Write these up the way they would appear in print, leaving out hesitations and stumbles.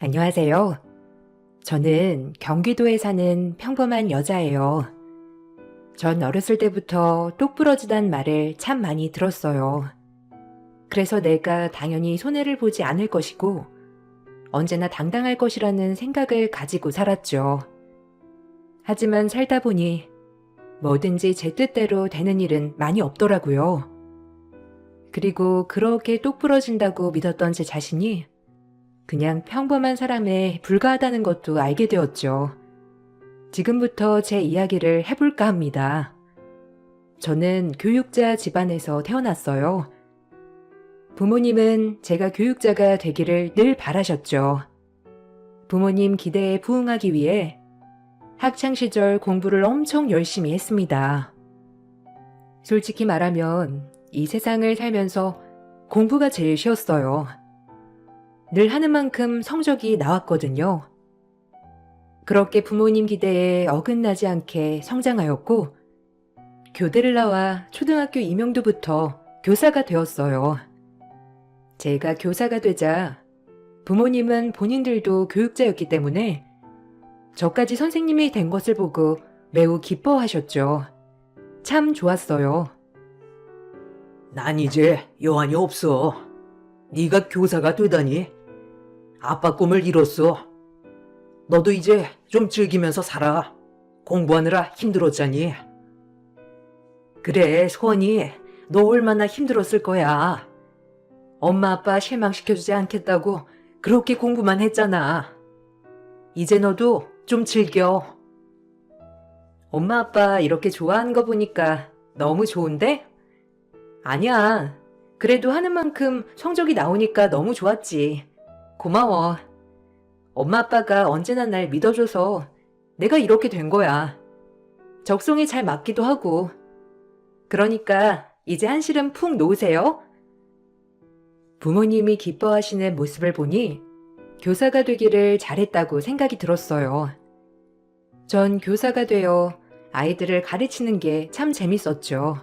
안녕하세요. 저는 경기도에 사는 평범한 여자예요. 전 어렸을 때부터 똑부러지단 말을 참 많이 들었어요. 그래서 내가 당연히 손해를 보지 않을 것이고 언제나 당당할 것이라는 생각을 가지고 살았죠. 하지만 살다 보니 뭐든지 제 뜻대로 되는 일은 많이 없더라고요. 그리고 그렇게 똑부러진다고 믿었던 제 자신이 그냥 평범한 사람에 불과하다는 것도 알게 되었죠. 지금부터 제 이야기를 해볼까 합니다. 저는 교육자 집안에서 태어났어요. 부모님은 제가 교육자가 되기를 늘 바라셨죠. 부모님 기대에 부응하기 위해 학창시절 공부를 엄청 열심히 했습니다. 솔직히 말하면 이 세상을 살면서 공부가 제일 쉬웠어요. 늘 하는 만큼 성적이 나왔거든요. 그렇게 부모님 기대에 어긋나지 않게 성장하였고 교대를 나와 초등학교 임용도부터 교사가 되었어요. 제가 교사가 되자 부모님은 본인들도 교육자였기 때문에 저까지 선생님이 된 것을 보고 매우 기뻐하셨죠. 참 좋았어요. 난 이제 여한이 없어. 네가 교사가 되다니. 아빠 꿈을 이뤘어. 너도 이제 좀 즐기면서 살아. 공부하느라 힘들었잖니. 그래, 소원이 너 얼마나 힘들었을 거야. 엄마 아빠 실망시켜주지 않겠다고 그렇게 공부만 했잖아. 이제 너도 좀 즐겨. 엄마 아빠 이렇게 좋아하는 거 보니까 너무 좋은데? 아니야. 그래도 하는 만큼 성적이 나오니까 너무 좋았지. 고마워. 엄마 아빠가 언제나 날 믿어줘서 내가 이렇게 된 거야. 적성에 잘 맞기도 하고. 그러니까 이제 한시름 푹 놓으세요. 부모님이 기뻐하시는 모습을 보니 교사가 되기를 잘했다고 생각이 들었어요. 전 교사가 되어 아이들을 가르치는 게 참 재밌었죠.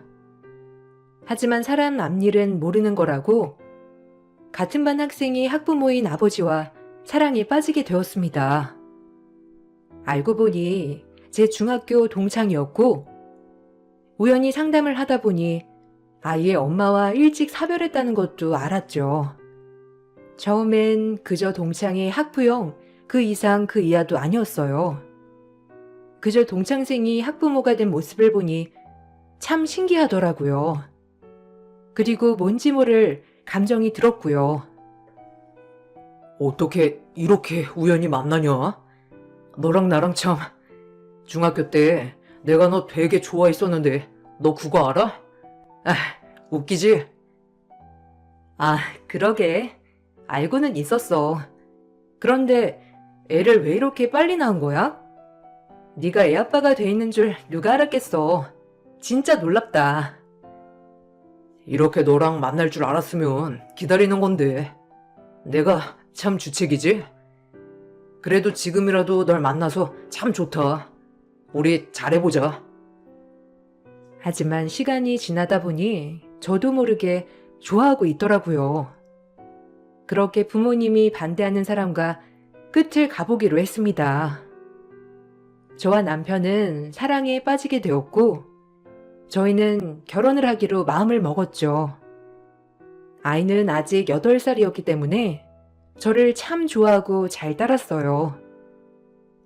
하지만 사람 앞일은 모르는 거라고 같은 반 학생이 학부모인 아버지와 사랑에 빠지게 되었습니다. 알고 보니 제 중학교 동창이었고 우연히 상담을 하다 보니 아이의 엄마와 일찍 사별했다는 것도 알았죠. 처음엔 그저 동창의 학부형 그 이상 그 이하도 아니었어요. 그저 동창생이 학부모가 된 모습을 보니 참 신기하더라고요. 그리고 뭔지 모를 감정이 들었고요. 어떻게 이렇게 우연히 만나냐? 너랑 나랑 참 중학교 때 내가 너 되게 좋아했었는데 너 그거 알아? 아, 웃기지? 아, 그러게. 알고는 있었어. 그런데 애를 왜 이렇게 빨리 낳은 거야? 네가 애 아빠가 돼 있는 줄 누가 알았겠어. 진짜 놀랍다. 이렇게 너랑 만날 줄 알았으면 기다리는 건데. 내가 참 주책이지? 그래도 지금이라도 널 만나서 참 좋다. 우리 잘해보자. 하지만 시간이 지나다 보니 저도 모르게 좋아하고 있더라고요. 그렇게 부모님이 반대하는 사람과 끝을 가보기로 했습니다. 저와 남편은 사랑에 빠지게 되었고 저희는 결혼을 하기로 마음을 먹었죠. 아이는 아직 8살이었기 때문에 저를 참 좋아하고 잘 따랐어요.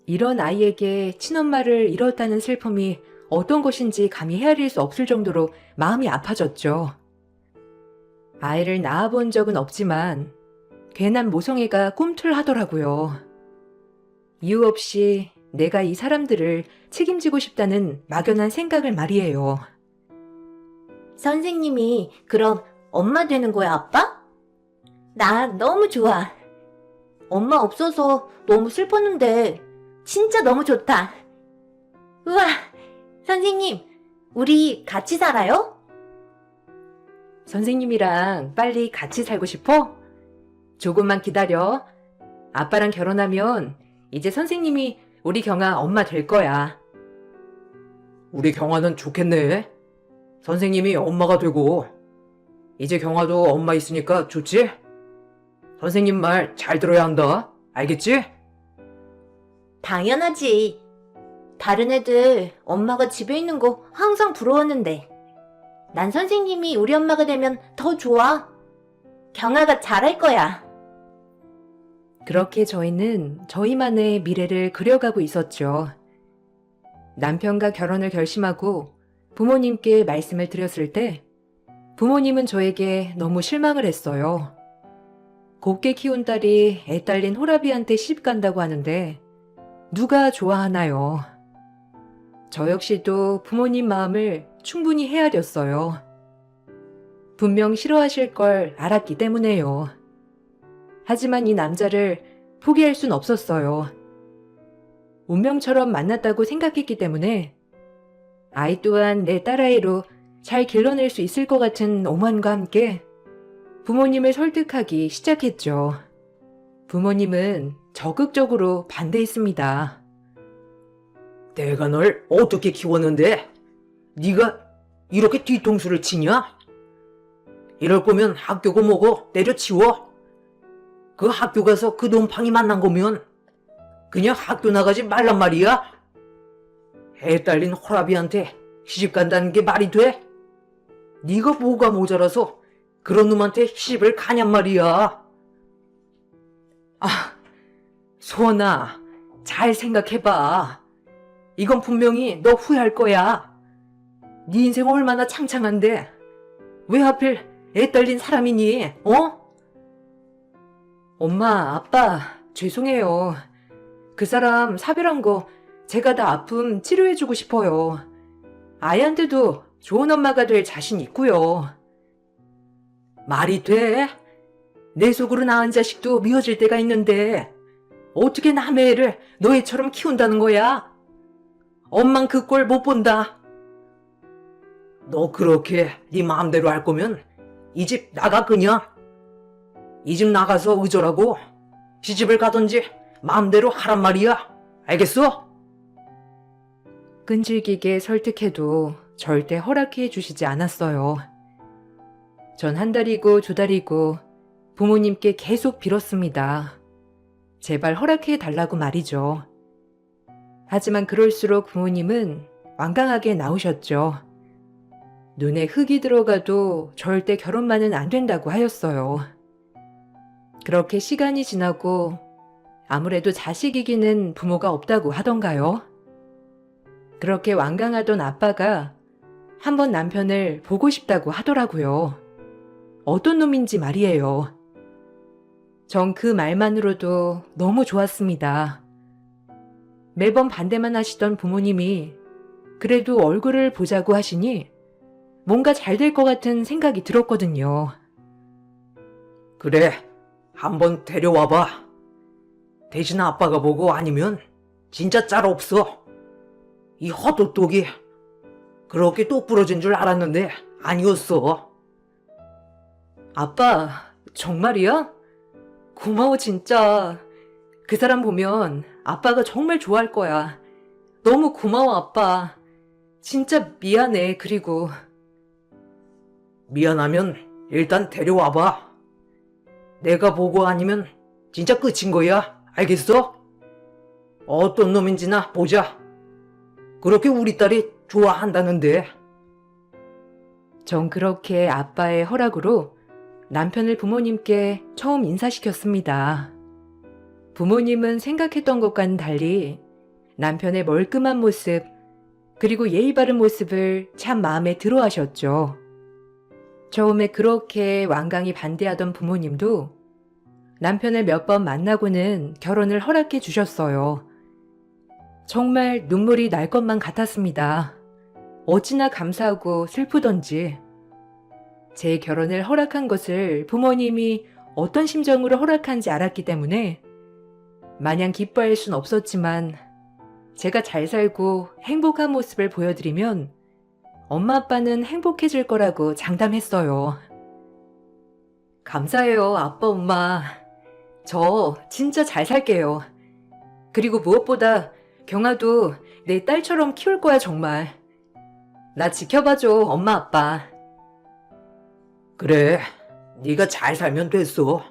이런 아이에게 친엄마를 잃었다는 슬픔이 어떤 것인지 감히 헤아릴 수 없을 정도로 마음이 아파졌죠. 아이를 낳아본 적은 없지만 괜한 모성애가 꿈틀하더라고요. 이유 없이 내가 이 사람들을 책임지고 싶다는 막연한 생각을 말이에요. 선생님이 그럼 엄마 되는 거야, 아빠? 나 너무 좋아. 엄마 없어서 너무 슬펐는데 진짜 너무 좋다. 우와, 선생님, 우리 같이 살아요? 선생님이랑 빨리 같이 살고 싶어? 조금만 기다려. 아빠랑 결혼하면 이제 선생님이 우리 경아 엄마 될 거야. 우리 경아는 좋겠네. 선생님이 엄마가 되고. 이제 경아도 엄마 있으니까 좋지? 선생님 말 잘 들어야 한다. 알겠지? 당연하지. 다른 애들 엄마가 집에 있는 거 항상 부러웠는데. 난 선생님이 우리 엄마가 되면 더 좋아. 경아가 잘할 거야. 그렇게 저희는 저희만의 미래를 그려가고 있었죠. 남편과 결혼을 결심하고 부모님께 말씀을 드렸을 때 부모님은 저에게 너무 실망을 했어요. 곱게 키운 딸이 애 딸린 호라비한테 시집 간다고 하는데 누가 좋아하나요? 저 역시도 부모님 마음을 충분히 헤아렸어요. 분명 싫어하실 걸 알았기 때문에요. 하지만 이 남자를 포기할 순 없었어요. 운명처럼 만났다고 생각했기 때문에 아이 또한 내 딸아이로 잘 길러낼 수 있을 것 같은 오만과 함께 부모님을 설득하기 시작했죠. 부모님은 적극적으로 반대했습니다. 내가 널 어떻게 키웠는데 네가 이렇게 뒤통수를 치냐? 이럴 거면 학교고 뭐고 내려치워. 그 학교 가서 그 놈팡이 만난 거면 그냥 학교 나가지 말란 말이야. 애 딸린 호라비한테 시집 간다는 게 말이 돼? 네가 뭐가 모자라서 그런 놈한테 시집을 가냔 말이야. 아, 소원아, 잘 생각해봐. 이건 분명히 너 후회할 거야. 네 인생 얼마나 창창한데 왜 하필 애 딸린 사람이니, 어? 엄마, 아빠, 죄송해요. 그 사람 사별한 거 제가 다 아픔 치료해주고 싶어요. 아이한테도 좋은 엄마가 될 자신 있고요. 말이 돼? 내 속으로 낳은 자식도 미워질 때가 있는데 어떻게 남의 애를 너희처럼 키운다는 거야? 엄만 그 꼴 못 본다. 너 그렇게 네 마음대로 할 거면 이 집 나가 그냥. 이 집 나가서 의절하고 시집을 가든지 마음대로 하란 말이야. 알겠어? 끈질기게 설득해도 절대 허락해 주시지 않았어요. 전 한 달이고 두 달이고 부모님께 계속 빌었습니다. 제발 허락해 달라고 말이죠. 하지만 그럴수록 부모님은 완강하게 나오셨죠. 눈에 흙이 들어가도 절대 결혼만은 안 된다고 하였어요. 그렇게 시간이 지나고 아무래도 자식이기는 부모가 없다고 하던가요? 그렇게 완강하던 아빠가 한번 남편을 보고 싶다고 하더라고요. 어떤 놈인지 말이에요. 전 그 말만으로도 너무 좋았습니다. 매번 반대만 하시던 부모님이 그래도 얼굴을 보자고 하시니 뭔가 잘 될 것 같은 생각이 들었거든요. 그래, 한번 데려와봐. 대신 아빠가 보고 아니면 진짜 짤 없어. 이 헛똑똑이 그렇게 똑부러진 줄 알았는데 아니었어. 아빠, 정말이야? 고마워 진짜. 그 사람 보면 아빠가 정말 좋아할 거야. 너무 고마워 아빠. 진짜 미안해. 그리고 미안하면 일단 데려와봐. 내가 보고 아니면 진짜 끝인 거야. 알겠어? 어떤 놈인지나 보자. 그렇게 우리 딸이 좋아한다는데. 전 그렇게 아빠의 허락으로 남편을 부모님께 처음 인사시켰습니다. 부모님은 생각했던 것과는 달리 남편의 멀끔한 모습, 그리고 예의 바른 모습을 참 마음에 들어 하셨죠. 처음에 그렇게 완강히 반대하던 부모님도 남편을 몇 번 만나고는 결혼을 허락해 주셨어요. 정말 눈물이 날 것만 같았습니다. 어찌나 감사하고 슬프던지. 제 결혼을 허락한 것을 부모님이 어떤 심정으로 허락한지 알았기 때문에 마냥 기뻐할 순 없었지만 제가 잘 살고 행복한 모습을 보여드리면 엄마 아빠는 행복해질 거라고 장담했어요. 감사해요, 아빠, 엄마. 저 진짜 잘 살게요. 그리고 무엇보다 경아도 내 딸처럼 키울 거야, 정말. 나 지켜봐줘, 엄마, 아빠. 그래, 네가 잘 살면 됐어.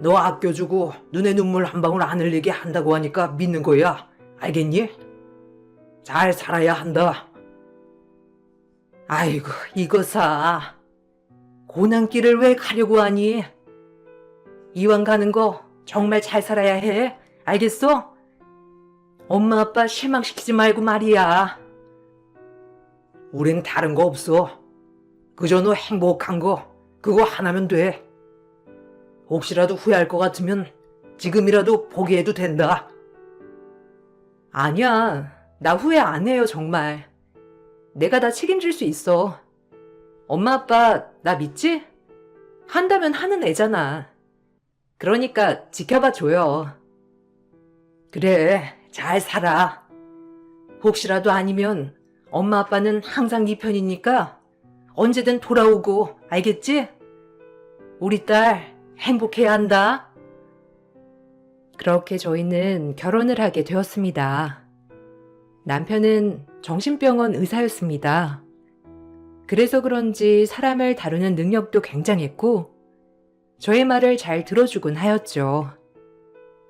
너 아껴주고 눈에 눈물 한 방울 안 흘리게 한다고 하니까 믿는 거야. 알겠니? 잘 살아야 한다. 아이고, 이거사. 고난길을 왜 가려고 하니? 이왕 가는 거 정말 잘 살아야 해. 알겠어? 엄마 아빠 실망시키지 말고 말이야. 우린 다른 거 없어. 그저 너 행복한 거 그거 하나면 돼. 혹시라도 후회할 것 같으면 지금이라도 포기해도 된다. 아니야. 나 후회 안 해요, 정말. 내가 다 책임질 수 있어. 엄마 아빠 나 믿지? 한다면 하는 애잖아. 그러니까 지켜봐 줘요. 그래, 잘 살아. 혹시라도 아니면 엄마 아빠는 항상 네 편이니까 언제든 돌아오고, 알겠지? 우리 딸 행복해야 한다. 그렇게 저희는 결혼을 하게 되었습니다. 남편은 정신병원 의사였습니다. 그래서 그런지 사람을 다루는 능력도 굉장했고, 저의 말을 잘 들어주곤 하였죠.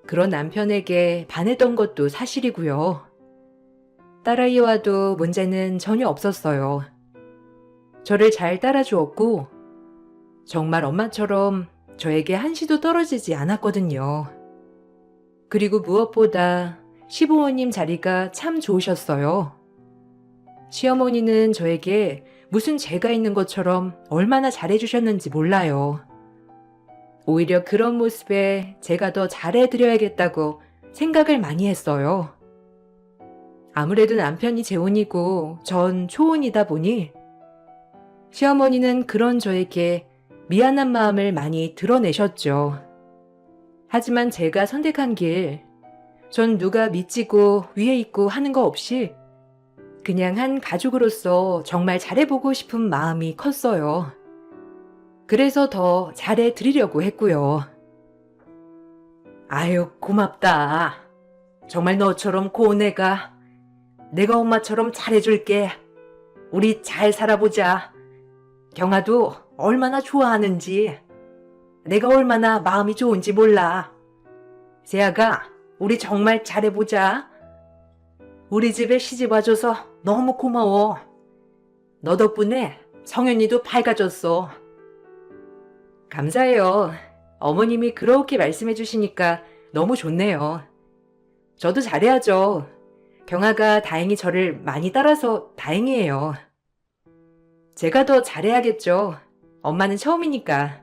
그런 남편에게 반했던 것도 사실이고요. 딸아이와도 문제는 전혀 없었어요. 저를 잘 따라주었고, 정말 엄마처럼 저에게 한시도 떨어지지 않았거든요. 그리고 무엇보다 시부모님 자리가 참 좋으셨어요. 시어머니는 저에게 무슨 죄가 있는 것처럼 얼마나 잘해주셨는지 몰라요. 오히려 그런 모습에 제가 더 잘해드려야겠다고 생각을 많이 했어요. 아무래도 남편이 재혼이고 전 초혼이다 보니 시어머니는 그런 저에게 미안한 마음을 많이 드러내셨죠. 하지만 제가 선택한 길, 전 누가 미치고 위에 있고 하는 거 없이 그냥 한 가족으로서 정말 잘해보고 싶은 마음이 컸어요. 그래서 더 잘해드리려고 했고요. 아유, 고맙다. 정말 너처럼 고운 애가 내가 엄마처럼 잘해줄게. 우리 잘 살아보자. 경아도 얼마나 좋아하는지, 내가 얼마나 마음이 좋은지 몰라. 세아가, 우리 정말 잘해보자. 우리 집에 시집 와줘서 너무 고마워. 너 덕분에 성현이도 밝아졌어. 감사해요. 어머님이 그렇게 말씀해 주시니까 너무 좋네요. 저도 잘해야죠. 경아가 다행히 저를 많이 따라서 다행이에요. 제가 더 잘해야겠죠. 엄마는 처음이니까.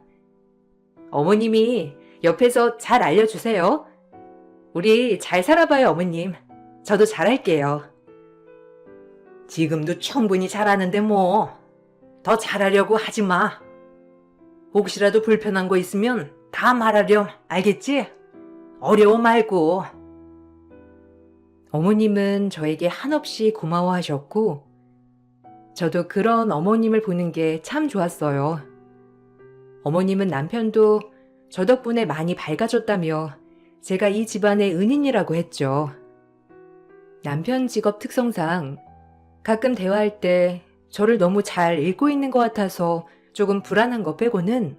어머님이 옆에서 잘 알려주세요. 우리 잘 살아봐요, 어머님. 저도 잘할게요. 지금도 충분히 잘하는데 뭐. 더 잘하려고 하지 마. 혹시라도 불편한 거 있으면 다 말하렴. 알겠지? 어려워 말고. 어머님은 저에게 한없이 고마워하셨고, 저도 그런 어머님을 보는 게 참 좋았어요. 어머님은 남편도 저 덕분에 많이 밝아졌다며 제가 이 집안의 은인이라고 했죠. 남편 직업 특성상 가끔 대화할 때 저를 너무 잘 읽고 있는 것 같아서 조금 불안한 것 빼고는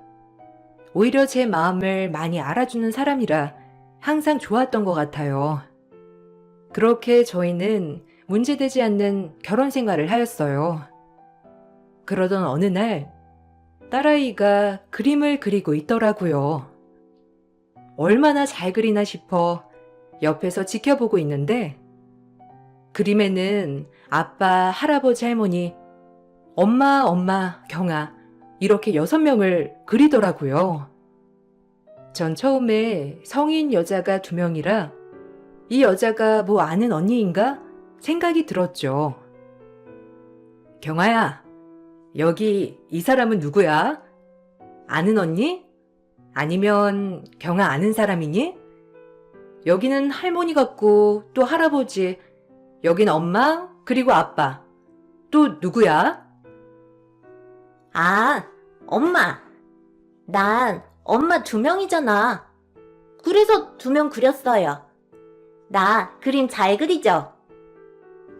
오히려 제 마음을 많이 알아주는 사람이라 항상 좋았던 것 같아요. 그렇게 저희는 문제되지 않는 결혼 생활을 하였어요. 그러던 어느 날 딸아이가 그림을 그리고 있더라고요. 얼마나 잘 그리나 싶어 옆에서 지켜보고 있는데 그림에는 아빠, 할아버지, 할머니, 엄마, 경아 이렇게 6명을 그리더라고요. 전 처음에 성인 여자가 2명이라 이 여자가 뭐 아는 언니인가 생각이 들었죠. 경아야, 여기 이 사람은 누구야? 아는 언니? 아니면 경아 아는 사람이니? 여기는 할머니 같고 또 할아버지, 여긴 엄마, 그리고 아빠. 또 누구야? 아, 엄마. 난 엄마 2명이잖아. 그래서 2명 그렸어요. 나 그림 잘 그리죠?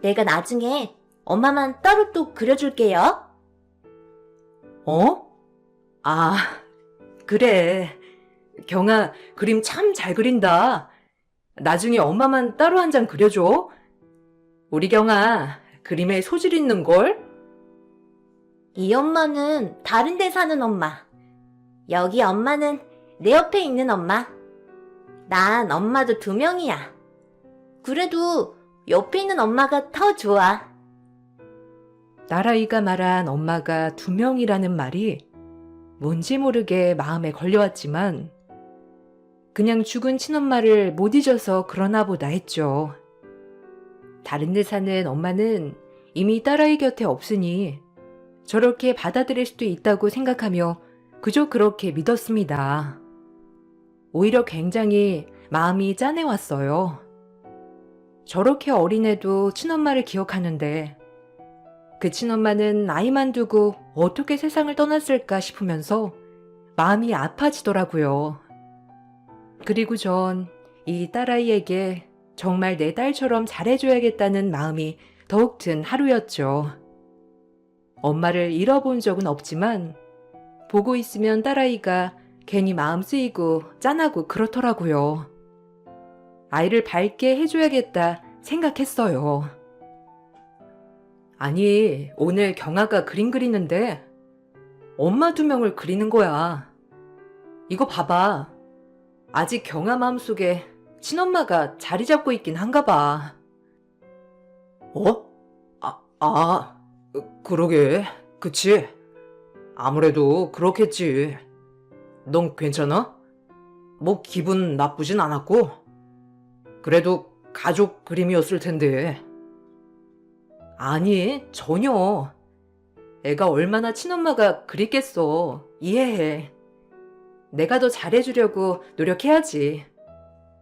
내가 나중에 엄마만 따로 또 그려줄게요. 어? 아, 그래. 경아, 그림 참 잘 그린다. 나중에 엄마만 따로 한 장 그려줘. 우리 경아, 그림에 소질 있는걸? 이 엄마는 다른 데 사는 엄마. 여기 엄마는 내 옆에 있는 엄마. 난 엄마도 2명이야. 그래도 옆에 있는 엄마가 더 좋아. 딸아이가 말한 엄마가 2명이라는 말이 뭔지 모르게 마음에 걸려왔지만 그냥 죽은 친엄마를 못 잊어서 그러나 보다 했죠. 다른 데 사는 엄마는 이미 딸아이 곁에 없으니 저렇게 받아들일 수도 있다고 생각하며 그저 그렇게 믿었습니다. 오히려 굉장히 마음이 짠해왔어요. 저렇게 어린애도 친엄마를 기억하는데 그 친엄마는 아이만 두고 어떻게 세상을 떠났을까 싶으면서 마음이 아파지더라고요. 그리고 전 이 딸아이에게 정말 내 딸처럼 잘해줘야겠다는 마음이 더욱 든 하루였죠. 엄마를 잃어본 적은 없지만 보고 있으면 딸아이가 괜히 마음 쓰이고 짠하고 그렇더라고요. 아이를 밝게 해줘야겠다 생각했어요. 아니, 오늘 경아가 그림 그리는데 엄마 2명을 그리는 거야. 이거 봐봐. 아직 경아 마음속에 친엄마가 자리 잡고 있긴 한가 봐. 어? 그러게. 그치? 아무래도 그렇겠지. 넌 괜찮아? 뭐 기분 나쁘진 않았고? 그래도 가족 그림이었을 텐데. 아니, 전혀. 애가 얼마나 친엄마가 그립겠어. 이해해. 내가 더 잘해주려고 노력해야지.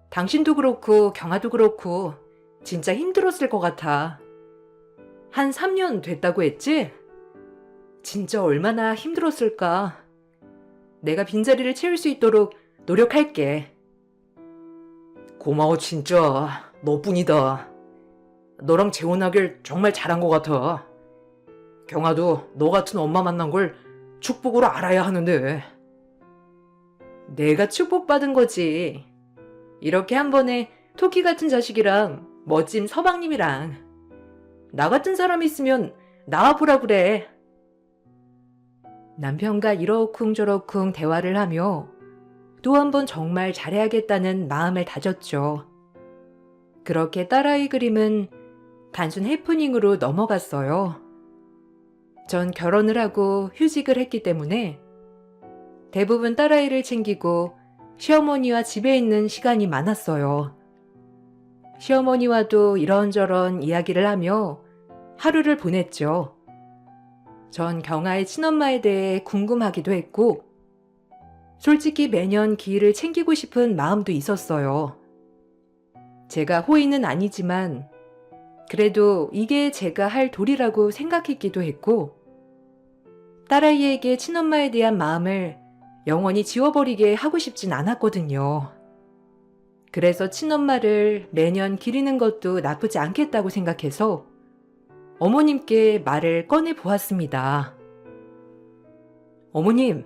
당신도 그렇고 경아도 그렇고 진짜 힘들었을 것 같아. 한 3년 됐다고 했지? 진짜 얼마나 힘들었을까. 내가 빈자리를 채울 수 있도록 노력할게. 고마워, 진짜. 너뿐이다. 너랑 재혼하길 정말 잘한 것 같아. 경아도 너 같은 엄마 만난 걸 축복으로 알아야 하는데. 내가 축복받은 거지. 이렇게 한 번에 토끼 같은 자식이랑 멋진 서방님이랑 나 같은 사람 있으면 나와보라 그래. 남편과 이러쿵저러쿵 대화를 하며 또 한 번 정말 잘해야겠다는 마음을 다졌죠. 그렇게 딸아이 그림은 단순 해프닝으로 넘어갔어요. 전 결혼을 하고 휴직을 했기 때문에 대부분 딸아이를 챙기고 시어머니와 집에 있는 시간이 많았어요. 시어머니와도 이런저런 이야기를 하며 하루를 보냈죠. 전 경아의 친엄마에 대해 궁금하기도 했고 솔직히 매년 기일을 챙기고 싶은 마음도 있었어요. 제가 호의는 아니지만 그래도 이게 제가 할 도리라고 생각했기도 했고 딸아이에게 친엄마에 대한 마음을 영원히 지워버리게 하고 싶진 않았거든요. 그래서 친엄마를 매년 기리는 것도 나쁘지 않겠다고 생각해서 어머님께 말을 꺼내 보았습니다. 어머님,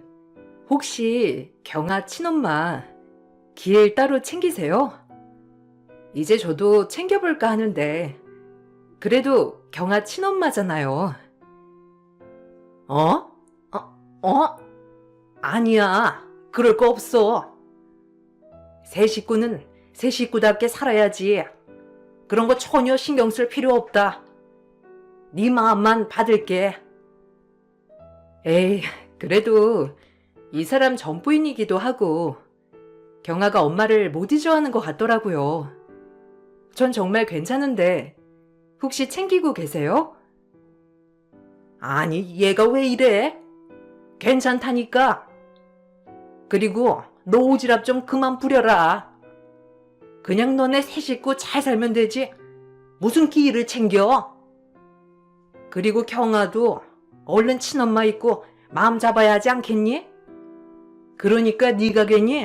혹시 경아 친엄마 기일 따로 챙기세요? 이제 저도 챙겨볼까 하는데 그래도 경아 친엄마잖아요. 어? 아니야. 그럴 거 없어. 새 식구는 새 식구답게 살아야지. 그런 거 전혀 신경 쓸 필요 없다. 네 마음만 받을게. 에이, 그래도 이 사람 전부인이기도 하고 경아가 엄마를 못 잊어하는 것 같더라고요. 전 정말 괜찮은데 혹시 챙기고 계세요? 아니, 얘가 왜 이래? 괜찮다니까. 그리고 너 오지랖 좀 그만 부려라. 그냥 너네 새 식구 잘 살면 되지. 무슨 기일을 챙겨? 그리고 경아도 얼른 친엄마 있고 마음 잡아야 하지 않겠니? 그러니까 네가 괜히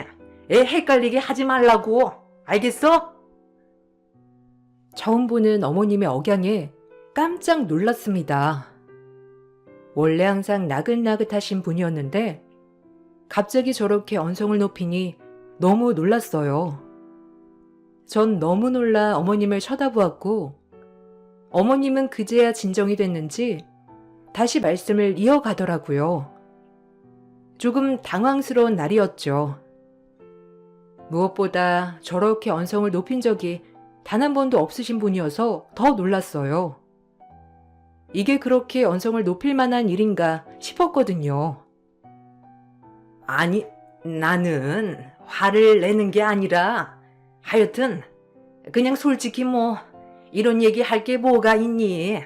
애 헷갈리게 하지 말라고. 알겠어? 처음 보는 어머님의 억양에 깜짝 놀랐습니다. 원래 항상 나긋나긋하신 분이었는데 갑자기 저렇게 언성을 높이니 너무 놀랐어요. 전 너무 놀라 어머님을 쳐다보았고, 어머님은 그제야 진정이 됐는지 다시 말씀을 이어가더라고요. 조금 당황스러운 날이었죠. 무엇보다 저렇게 언성을 높인 적이 단 한 번도 없으신 분이어서 더 놀랐어요. 이게 그렇게 언성을 높일 만한 일인가 싶었거든요. 아니, 나는 화를 내는 게 아니라 하여튼 그냥 솔직히 뭐 이런 얘기 할 게 뭐가 있니?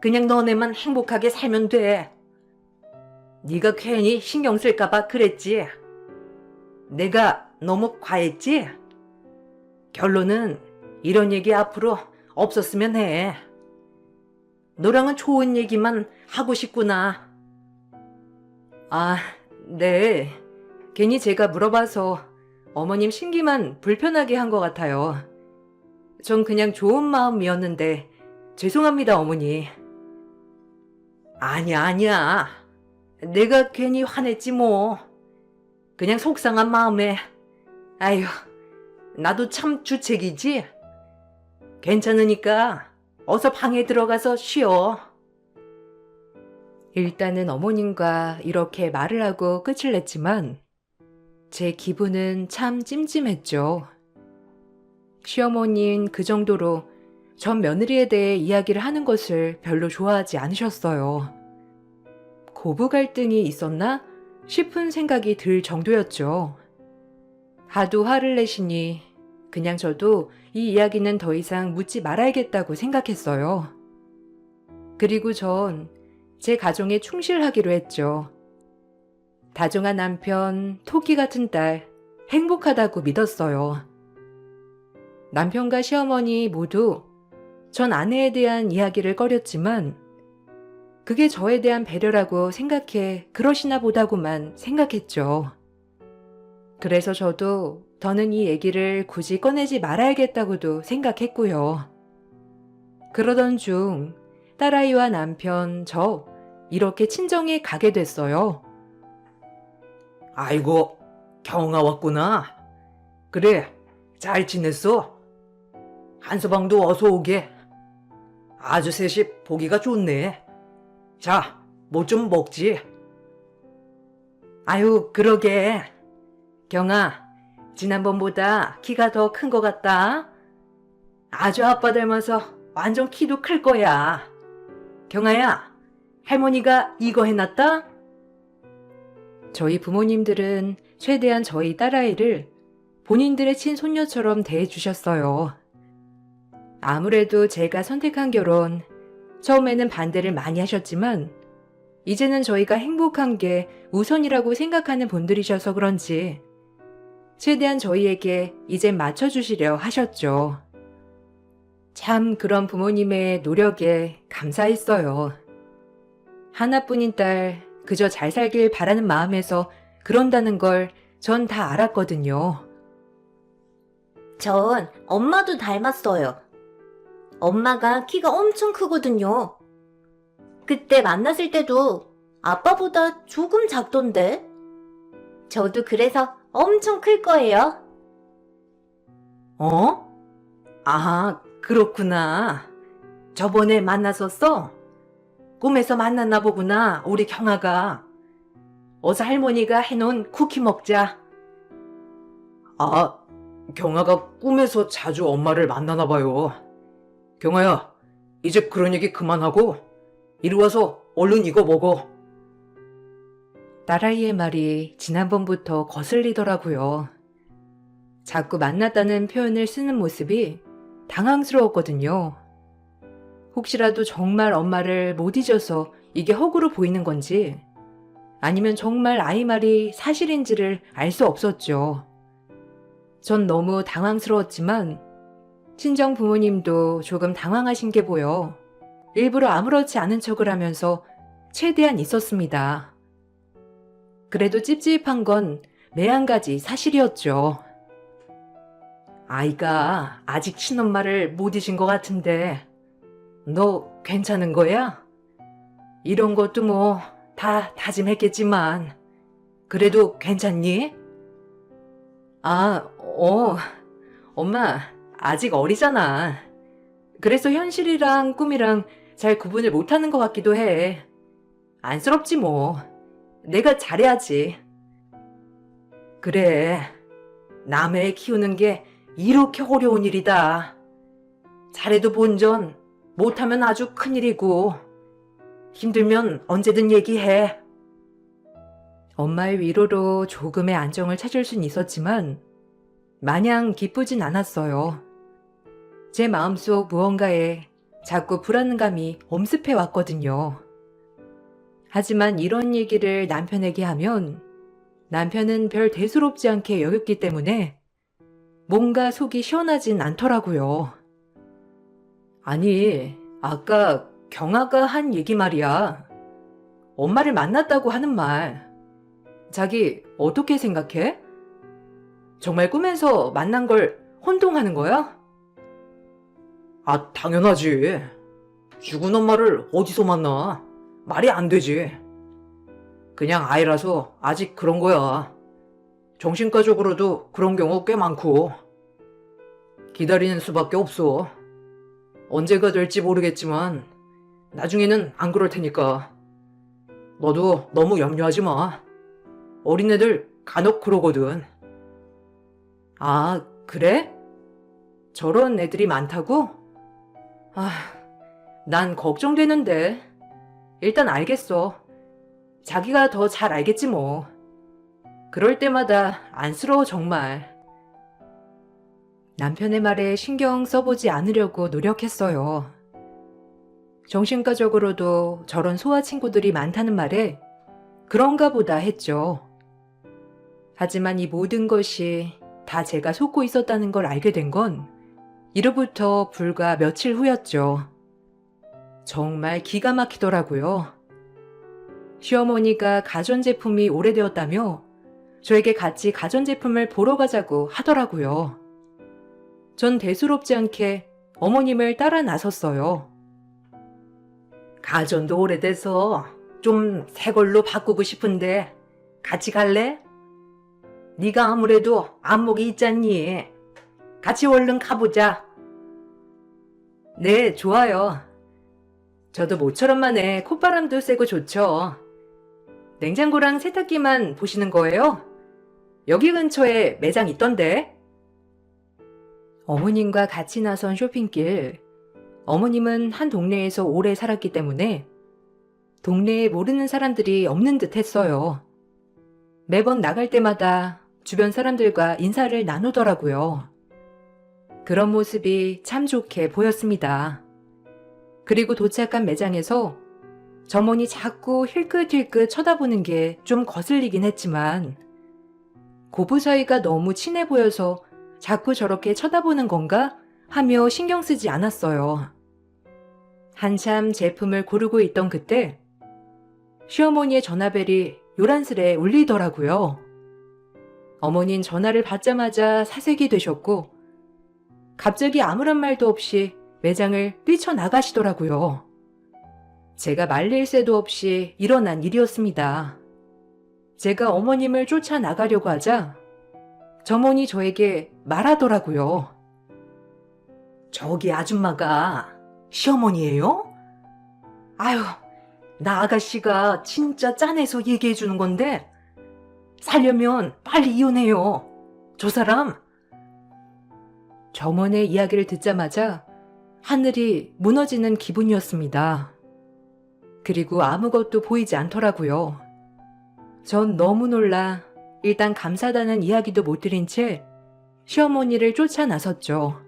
그냥 너네만 행복하게 살면 돼. 네가 괜히 신경 쓸까 봐 그랬지. 내가 너무 과했지? 결론은 이런 얘기 앞으로 없었으면 해. 너랑은 좋은 얘기만 하고 싶구나. 아, 네. 괜히 제가 물어봐서 어머님 심기만 불편하게 한 것 같아요. 전 그냥 좋은 마음이었는데 죄송합니다, 어머니. 아니야. 내가 괜히 화냈지 뭐. 그냥 속상한 마음에. 아휴, 나도 참 주책이지. 괜찮으니까 어서 방에 들어가서 쉬어. 일단은 어머님과 이렇게 말을 하고 끝을 냈지만 제 기분은 참 찜찜했죠. 시어머니는 그 정도로 전 며느리에 대해 이야기를 하는 것을 별로 좋아하지 않으셨어요. 고부 갈등이 있었나 싶은 생각이 들 정도였죠. 하도 화를 내시니 그냥 저도 이 이야기는 더 이상 묻지 말아야겠다고 생각했어요. 그리고 전 제 가정에 충실하기로 했죠. 다정한 남편, 토끼 같은 딸, 행복하다고 믿었어요. 남편과 시어머니 모두 전 아내에 대한 이야기를 꺼렸지만 그게 저에 대한 배려라고 생각해 그러시나 보다고만 생각했죠. 그래서 저도 더는 이 얘기를 굳이 꺼내지 말아야겠다고도 생각했고요. 그러던 중 딸아이와 남편, 저 이렇게 친정에 가게 됐어요. 아이고, 경아 왔구나. 그래, 잘 지냈어? 한서방도 어서 오게. 아주 셋이 보기가 좋네. 자, 뭐 좀 먹지. 아유, 그러게. 경아, 지난번보다 키가 더 큰 것 같다. 아주 아빠 닮아서 완전 키도 클 거야. 경아야, 할머니가 이거 해놨다? 저희 부모님들은 최대한 저희 딸아이를 본인들의 친손녀처럼 대해주셨어요. 아무래도 제가 선택한 결혼, 처음에는 반대를 많이 하셨지만 이제는 저희가 행복한 게 우선이라고 생각하는 분들이셔서 그런지 최대한 저희에게 이젠 맞춰주시려 하셨죠. 참 그런 부모님의 노력에 감사했어요. 하나뿐인 딸, 그저 잘 살길 바라는 마음에서 그런다는 걸 전 다 알았거든요. 전 엄마도 닮았어요. 엄마가 키가 엄청 크거든요. 그때 만났을 때도 아빠보다 조금 작던데. 저도 그래서 엄청 클 거예요. 어? 아, 그렇구나. 저번에 만났었어? 꿈에서 만났나 보구나, 우리 경아가. 어서 할머니가 해놓은 쿠키 먹자. 아, 경아가 꿈에서 자주 엄마를 만나나 봐요. 경아야, 이제 그런 얘기 그만하고 이리 와서 얼른 이거 먹어. 딸아이의 말이 지난번부터 거슬리더라고요. 자꾸 만났다는 표현을 쓰는 모습이 당황스러웠거든요. 혹시라도 정말 엄마를 못 잊어서 이게 허구로 보이는 건지 아니면 정말 아이 말이 사실인지를 알 수 없었죠. 전 너무 당황스러웠지만 친정 부모님도 조금 당황하신 게 보여 일부러 아무렇지 않은 척을 하면서 최대한 있었습니다. 그래도 찝찝한 건 매 한 가지 사실이었죠. 아이가 아직 친엄마를 못 잊은 것 같은데 너 괜찮은 거야? 이런 것도 뭐 다 다짐했겠지만 그래도 괜찮니? 엄마, 아직 어리잖아. 그래서 현실이랑 꿈이랑 잘 구분을 못하는 것 같기도 해. 안쓰럽지 뭐. 내가 잘해야지. 그래. 남의 애 키우는 게 이렇게 어려운 일이다. 잘해도 본전, 못하면 아주 큰일이고. 힘들면 언제든 얘기해. 엄마의 위로로 조금의 안정을 찾을 순 있었지만 마냥 기쁘진 않았어요. 제 마음속 무언가에 자꾸 불안감이 엄습해 왔거든요. 하지만 이런 얘기를 남편에게 하면 남편은 별 대수롭지 않게 여겼기 때문에 뭔가 속이 시원하진 않더라고요. 아니, 아까 경아가 한 얘기 말이야. 엄마를 만났다고 하는 말. 자기 어떻게 생각해? 정말 꿈에서 만난 걸 혼동하는 거야? 당연하지. 죽은 엄마를 어디서 만나? 말이 안 되지. 그냥 아이라서 아직 그런 거야. 정신과적으로도 그런 경우 꽤 많고. 기다리는 수밖에 없어. 언제가 될지 모르겠지만 나중에는 안 그럴 테니까. 너도 너무 염려하지 마. 어린애들 간혹 그러거든. 그래? 저런 애들이 많다고? 난 걱정되는데. 일단 알겠어. 자기가 더 잘 알겠지 뭐. 그럴 때마다 안쓰러워 정말. 남편의 말에 신경 써보지 않으려고 노력했어요. 정신과적으로도 저런 소아 친구들이 많다는 말에 그런가 보다 했죠. 하지만 이 모든 것이 다 제가 속고 있었다는 걸 알게 된 건 이로부터 불과 며칠 후였죠. 정말 기가 막히더라고요. 시어머니가 가전제품이 오래되었다며 저에게 같이 가전제품을 보러 가자고 하더라고요. 전 대수롭지 않게 어머님을 따라 나섰어요. 가전도 오래돼서 좀 새 걸로 바꾸고 싶은데 같이 갈래? 네가 아무래도 안목이 있잖니. 같이 얼른 가보자. 네, 좋아요. 저도 모처럼 만에 콧바람도 쐬고 좋죠. 냉장고랑 세탁기만 보시는 거예요? 여기 근처에 매장 있던데. 어머님과 같이 나선 쇼핑길. 어머님은 한 동네에서 오래 살았기 때문에 동네에 모르는 사람들이 없는 듯 했어요. 매번 나갈 때마다 주변 사람들과 인사를 나누더라고요. 그런 모습이 참 좋게 보였습니다. 그리고 도착한 매장에서 점원이 자꾸 힐끗힐끗 쳐다보는 게 좀 거슬리긴 했지만 고부 사이가 너무 친해 보여서 자꾸 저렇게 쳐다보는 건가 하며 신경 쓰지 않았어요. 한참 제품을 고르고 있던 그때 시어머니의 전화벨이 요란스레 울리더라고요. 어머닌 전화를 받자마자 사색이 되셨고 갑자기 아무런 말도 없이 매장을 뛰쳐나가시더라고요. 제가 말릴 새도 없이 일어난 일이었습니다. 제가 어머님을 쫓아나가려고 하자 점원이 저에게 말하더라고요. 저기 아줌마가 시어머니예요? 아유, 나 아가씨가 진짜 짠해서 얘기해 주는 건데 살려면 빨리 이혼해요. 저 사람. 점원의 이야기를 듣자마자 하늘이 무너지는 기분이었습니다. 그리고 아무것도 보이지 않더라고요. 전 너무 놀라 일단 감사하다는 이야기도 못 드린 채 시어머니를 쫓아 나섰죠.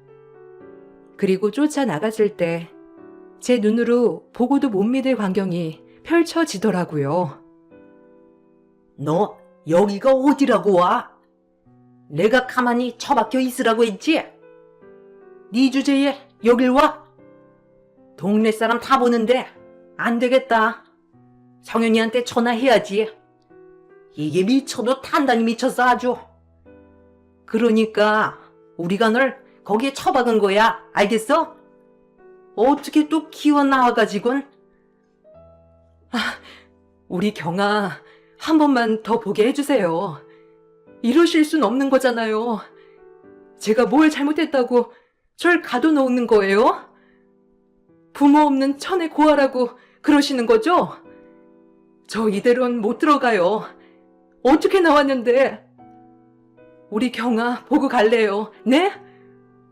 그리고 쫓아 나갔을 때 제 눈으로 보고도 못 믿을 광경이 펼쳐지더라고요. 너 여기가 어디라고 와? 내가 가만히 처박혀 있으라고 했지? 네 주제에 여길 와? 동네 사람 다 보는데 안 되겠다. 성현이한테 전화해야지. 이게 미쳐도 단단히 미쳤어 아주. 그러니까 우리가 널 거기에 처박은 거야. 알겠어? 어떻게 또 기어 나와가지곤. 우리 경아 한 번만 더 보게 해주세요. 이러실 순 없는 거잖아요. 제가 뭘 잘못했다고 절 가둬놓는 거예요? 부모 없는 천의 고아라고 그러시는 거죠? 저 이대로는 못 들어가요. 어떻게 나왔는데? 우리 경아 보고 갈래요. 네?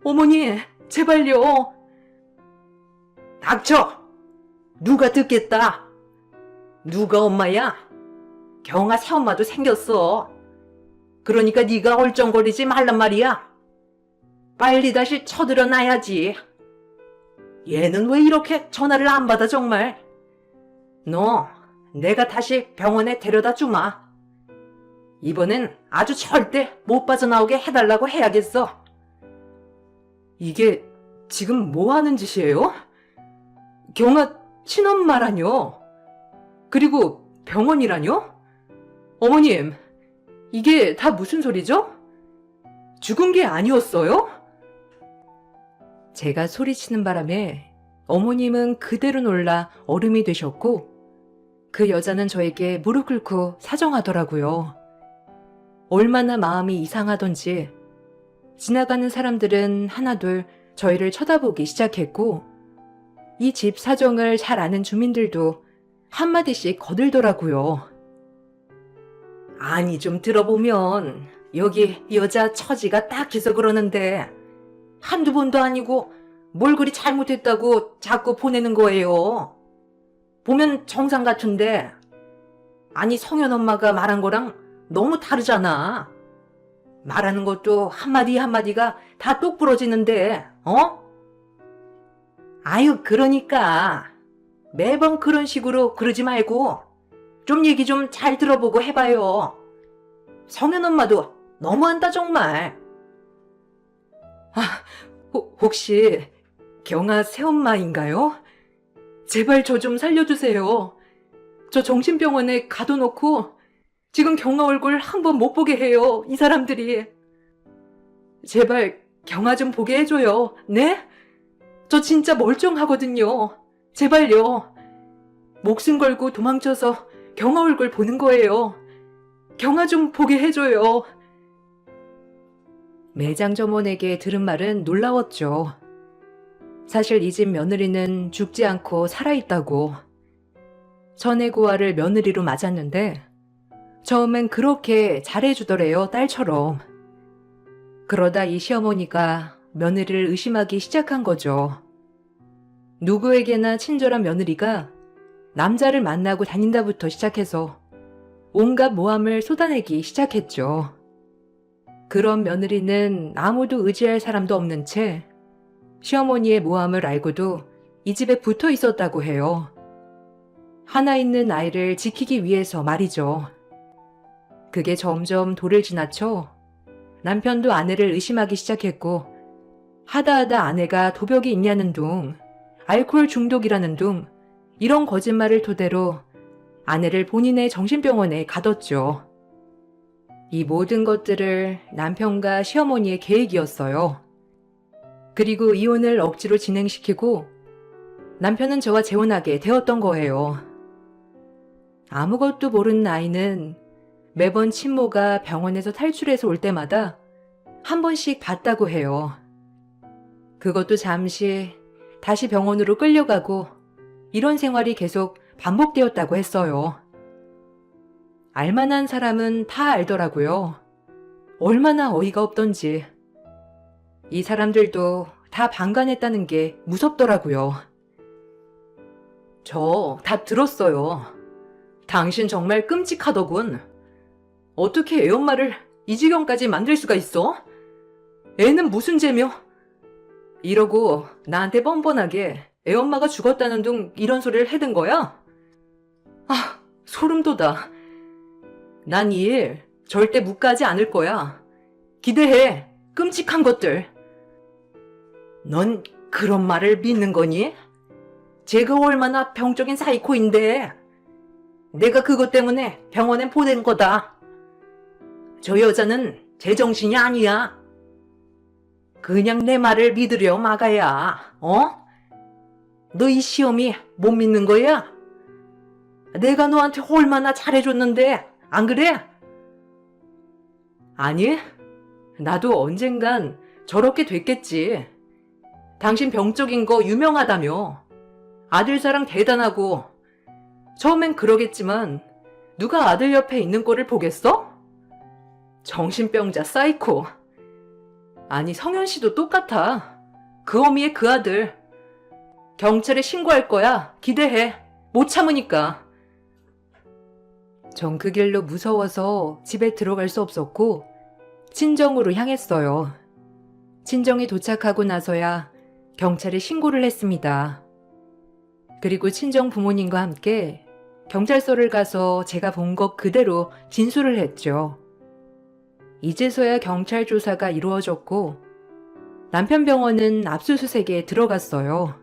어머니, 제발요. 닥쳐! 누가 듣겠다? 누가 엄마야? 경아 새엄마도 생겼어. 그러니까 네가 얼쩡거리지 말란 말이야. 빨리 다시 쳐들어놔야지. 얘는 왜 이렇게 전화를 안 받아 정말? 너 내가 다시 병원에 데려다 주마. 이번엔 아주 절대 못 빠져나오게 해달라고 해야겠어. 이게 지금 뭐 하는 짓이에요? 경아 친엄마라뇨? 그리고 병원이라뇨? 어머님, 이게 다 무슨 소리죠? 죽은 게 아니었어요? 제가 소리치는 바람에 어머님은 그대로 놀라 얼음이 되셨고 그 여자는 저에게 무릎 꿇고 사정하더라고요. 얼마나 마음이 이상하던지 지나가는 사람들은 하나둘 저희를 쳐다보기 시작했고 이 집 사정을 잘 아는 주민들도 한마디씩 거들더라고요. 아니 좀 들어보면 여기 여자 처지가 딱해서 그러는데 한두 번도 아니고 뭘 그리 잘못했다고 자꾸 보내는 거예요. 보면 정상 같은데 아니 성현 엄마가 말한 거랑 너무 다르잖아. 말하는 것도 한마디 한마디가 다 똑부러지는데 어? 아유 그러니까 매번 그런 식으로 그러지 말고 좀 얘기 좀 잘 들어보고 해봐요. 성현 엄마도 너무한다 정말. 혹시 경아 새엄마인가요? 제발 저 좀 살려주세요. 저 정신병원에 가둬놓고 지금 경아 얼굴 한 번 못 보게 해요, 이 사람들이. 제발 경아 좀 보게 해줘요, 네? 저 진짜 멀쩡하거든요. 제발요. 목숨 걸고 도망쳐서 경아 얼굴 보는 거예요. 경아 좀 보게 해줘요. 매장 점원에게 들은 말은 놀라웠죠. 사실 이 집 며느리는 죽지 않고 살아있다고. 전의 고아를 며느리로 맞았는데 처음엔 그렇게 잘해주더래요, 딸처럼. 그러다 이 시어머니가 며느리를 의심하기 시작한 거죠. 누구에게나 친절한 며느리가 남자를 만나고 다닌다부터 시작해서 온갖 모함을 쏟아내기 시작했죠. 그런 며느리는 아무도 의지할 사람도 없는 채 시어머니의 모함을 알고도 이 집에 붙어 있었다고 해요. 하나 있는 아이를 지키기 위해서 말이죠. 그게 점점 도를 지나쳐 남편도 아내를 의심하기 시작했고 하다하다 아내가 도벽이 있냐는 둥, 알코올 중독이라는 둥 이런 거짓말을 토대로 아내를 본인의 정신병원에 가뒀죠. 이 모든 것들을 남편과 시어머니의 계획이었어요. 그리고 이혼을 억지로 진행시키고 남편은 저와 재혼하게 되었던 거예요. 아무것도 모르는 아이는 매번 친모가 병원에서 탈출해서 올 때마다 한 번씩 봤다고 해요. 그것도 잠시 다시 병원으로 끌려가고 이런 생활이 계속 반복되었다고 했어요. 알만한 사람은 다 알더라고요. 얼마나 어이가 없던지. 이 사람들도 다 방관했다는 게 무섭더라고요. 저 다 들었어요. 당신 정말 끔찍하더군. 어떻게 애 엄마를 이 지경까지 만들 수가 있어? 애는 무슨 죄며? 이러고 나한테 뻔뻔하게 애 엄마가 죽었다는 둥 이런 소리를 해댄 거야? 아, 소름 돋아. 난 이 일 절대 묵가지 않을 거야. 기대해. 끔찍한 것들. 넌 그런 말을 믿는 거니? 제가 얼마나 병적인 사이코인데 내가 그것 때문에 병원에 보낸 거다. 저 여자는 제정신이 아니야. 그냥 내 말을 믿으려 마가야. 어? 너 이 시험이 못 믿는 거야? 내가 너한테 얼마나 잘해줬는데 안 그래? 아니, 나도 언젠간 저렇게 됐겠지. 당신 병적인 거 유명하다며. 아들 사랑 대단하고. 처음엔 그러겠지만 누가 아들 옆에 있는 꼴을 보겠어? 정신병자 사이코. 아니, 성현 씨도 똑같아. 그 어미의 그 아들. 경찰에 신고할 거야. 기대해. 못 참으니까. 전 그 길로 무서워서 집에 들어갈 수 없었고 친정으로 향했어요. 친정에 도착하고 나서야 경찰에 신고를 했습니다. 그리고 친정 부모님과 함께 경찰서를 가서 제가 본 것 그대로 진술을 했죠. 이제서야 경찰 조사가 이루어졌고 남편 병원은 압수수색에 들어갔어요.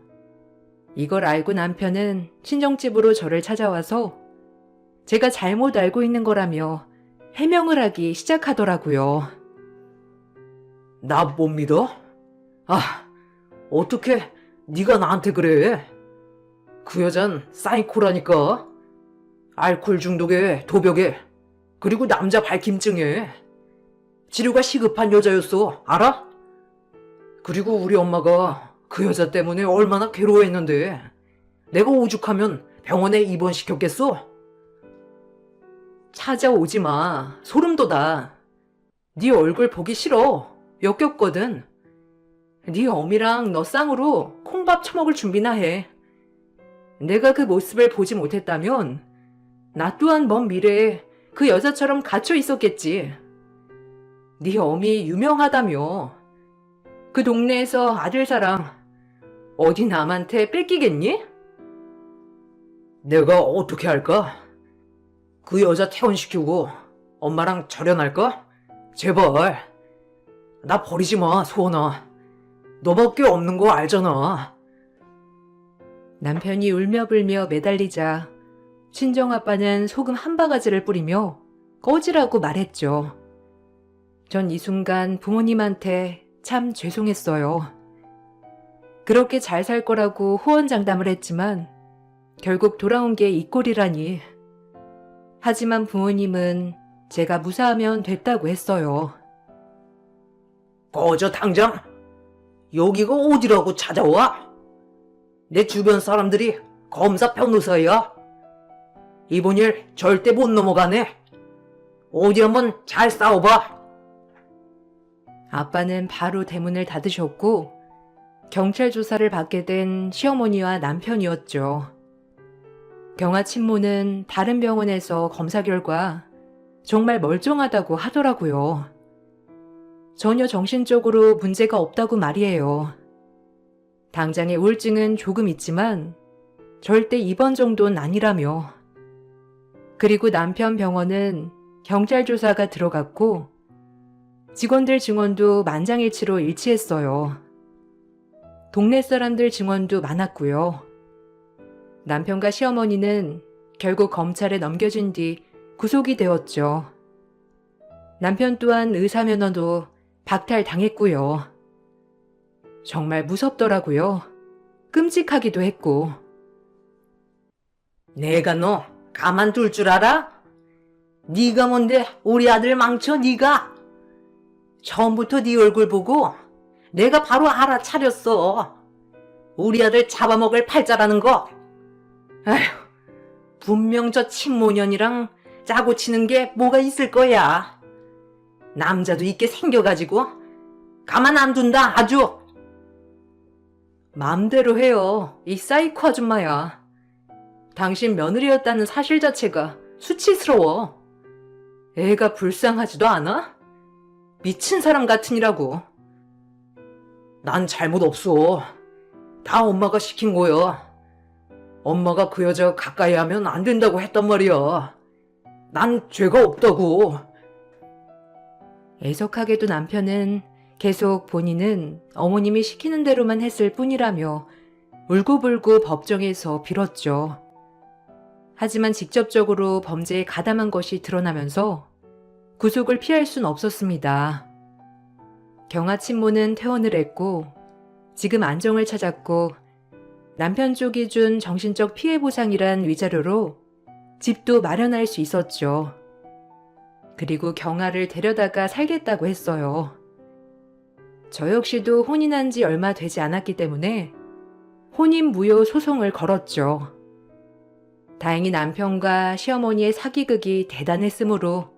이걸 알고 남편은 친정집으로 저를 찾아와서 제가 잘못 알고 있는 거라며 해명을 하기 시작하더라고요. 나 못 믿어? 아, 어떻게 네가 나한테 그래? 그 여잔 사이코라니까. 알코올 중독에 도벽에 그리고 남자 발김증에 치료가 시급한 여자였어. 알아? 그리고 우리 엄마가 그 여자 때문에 얼마나 괴로워했는데 내가 오죽하면 병원에 입원시켰겠어? 찾아오지 마. 소름 돋아. 네 얼굴 보기 싫어. 역겹거든. 네 어미랑 너 쌍으로 콩밥 처먹을 준비나 해. 내가 그 모습을 보지 못했다면 나 또한 먼 미래에 그 여자처럼 갇혀 있었겠지. 네 어미 유명하다며. 그 동네에서 아들 사랑 어디 남한테 뺏기겠니? 내가 어떻게 할까? 그 여자 퇴원시키고 엄마랑 절연할까? 제발. 나 버리지 마, 소원아. 너밖에 없는 거 알잖아. 남편이 울며불며 매달리자 친정아빠는 소금 한 바가지를 뿌리며 꺼지라고 말했죠. 전 이 순간 부모님한테 참 죄송했어요. 그렇게 잘 살 거라고 호언장담을 했지만 결국 돌아온 게 이 꼴이라니. 하지만 부모님은 제가 무사하면 됐다고 했어요. 꺼져 당장. 여기가 어디라고 찾아와? 내 주변 사람들이 검사 변호사야. 이번 일 절대 못 넘어가네. 어디 한번 잘 싸워봐. 아빠는 바로 대문을 닫으셨고 경찰 조사를 받게 된 시어머니와 남편이었죠. 경아 친모는 다른 병원에서 검사 결과 정말 멀쩡하다고 하더라고요. 전혀 정신적으로 문제가 없다고 말이에요. 당장의 우울증은 조금 있지만 절대 입원 정도는 아니라며. 그리고 남편 병원은 경찰 조사가 들어갔고 직원들 증언도 만장일치로 일치했어요. 동네 사람들 증언도 많았고요. 남편과 시어머니는 결국 검찰에 넘겨진 뒤 구속이 되었죠. 남편 또한 의사면허도 박탈당했고요. 정말 무섭더라고요. 끔찍하기도 했고. 내가 너 가만둘 줄 알아? 네가 뭔데 우리 아들 망쳐 네가? 처음부터 네 얼굴 보고 내가 바로 알아차렸어. 우리 아들 잡아먹을 팔자라는 거. 에휴, 분명 저 친모년이랑 짜고 치는 게 뭐가 있을 거야. 남자도 있게 생겨가지고 가만 안 둔다 아주. 맘대로 해요. 이 사이코 아줌마야. 당신 며느리였다는 사실 자체가 수치스러워. 애가 불쌍하지도 않아? 미친 사람 같으니라고. 난 잘못 없어. 다 엄마가 시킨 거야. 엄마가 그 여자 가까이 하면 안 된다고 했단 말이야. 난 죄가 없다고. 애석하게도 남편은 계속 본인은 어머님이 시키는 대로만 했을 뿐이라며 울고불고 법정에서 빌었죠. 하지만 직접적으로 범죄에 가담한 것이 드러나면서 구속을 피할 순 없었습니다. 경아 친모는 퇴원을 했고 지금 안정을 찾았고 남편 쪽이 준 정신적 피해 보상이란 위자료로 집도 마련할 수 있었죠. 그리고 경아를 데려다가 살겠다고 했어요. 저 역시도 혼인한 지 얼마 되지 않았기 때문에 혼인 무효 소송을 걸었죠. 다행히 남편과 시어머니의 사기극이 대단했으므로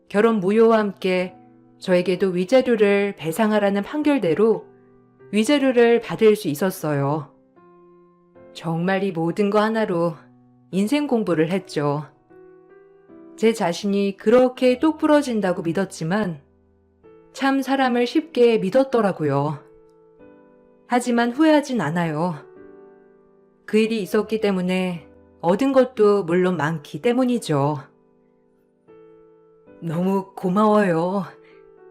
결혼 무효와 함께 저에게도 위자료를 배상하라는 판결대로 위자료를 받을 수 있었어요. 정말 이 모든 거 하나로 인생 공부를 했죠. 제 자신이 그렇게 똑부러진다고 믿었지만 참 사람을 쉽게 믿었더라고요. 하지만 후회하진 않아요. 그 일이 있었기 때문에 얻은 것도 물론 많기 때문이죠. 너무 고마워요.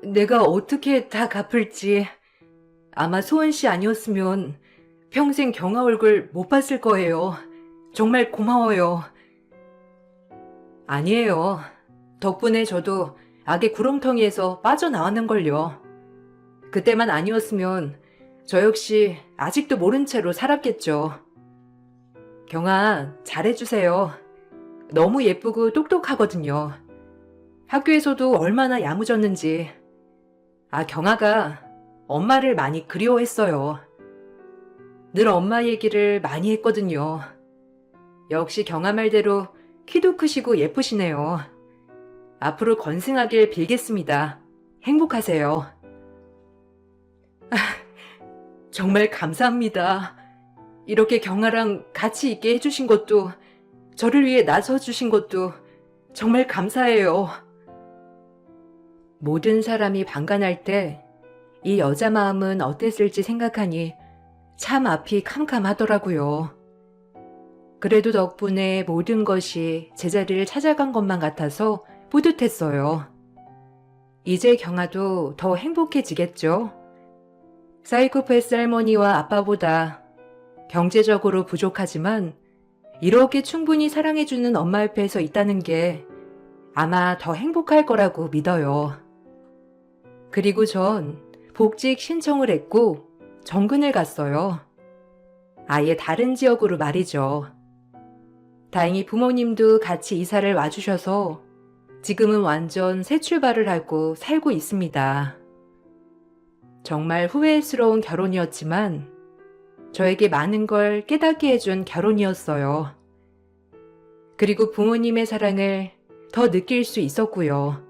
내가 어떻게 다 갚을지. 아마 소은 씨 아니었으면 평생 경아 얼굴 못 봤을 거예요. 정말 고마워요. 아니에요. 덕분에 저도 악의 구렁텅이에서 빠져나왔는걸요. 그때만 아니었으면 저 역시 아직도 모른 채로 살았겠죠. 경아, 잘해주세요. 너무 예쁘고 똑똑하거든요. 학교에서도 얼마나 야무졌는지. 경아가 엄마를 많이 그리워했어요. 늘 엄마 얘기를 많이 했거든요. 역시 경아 말대로 키도 크시고 예쁘시네요. 앞으로 건승하길 빌겠습니다. 행복하세요. 정말 감사합니다. 이렇게 경아랑 같이 있게 해주신 것도, 저를 위해 나서주신 것도 정말 감사해요. 모든 사람이 방관할 때 이 여자 마음은 어땠을지 생각하니 참 앞이 캄캄하더라고요. 그래도 덕분에 모든 것이 제자리를 찾아간 것만 같아서 뿌듯했어요. 이제 경아도 더 행복해지겠죠? 사이코패스 할머니와 아빠보다 경제적으로 부족하지만 이렇게 충분히 사랑해주는 엄마 옆에서 있다는 게 아마 더 행복할 거라고 믿어요. 그리고 전 복직 신청을 했고 정근을 갔어요. 아예 다른 지역으로 말이죠. 다행히 부모님도 같이 이사를 와주셔서 지금은 완전 새 출발을 하고 살고 있습니다. 정말 후회스러운 결혼이었지만 저에게 많은 걸 깨닫게 해준 결혼이었어요. 그리고 부모님의 사랑을 더 느낄 수 있었고요.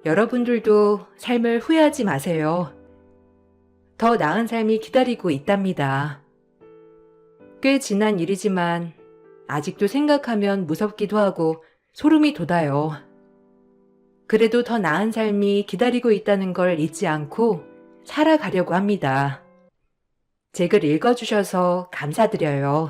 여러분들도 삶을 후회하지 마세요. 더 나은 삶이 기다리고 있답니다. 꽤 지난 일이지만 아직도 생각하면 무섭기도 하고 소름이 돋아요. 그래도 더 나은 삶이 기다리고 있다는 걸 잊지 않고 살아가려고 합니다. 제 글 읽어주셔서 감사드려요.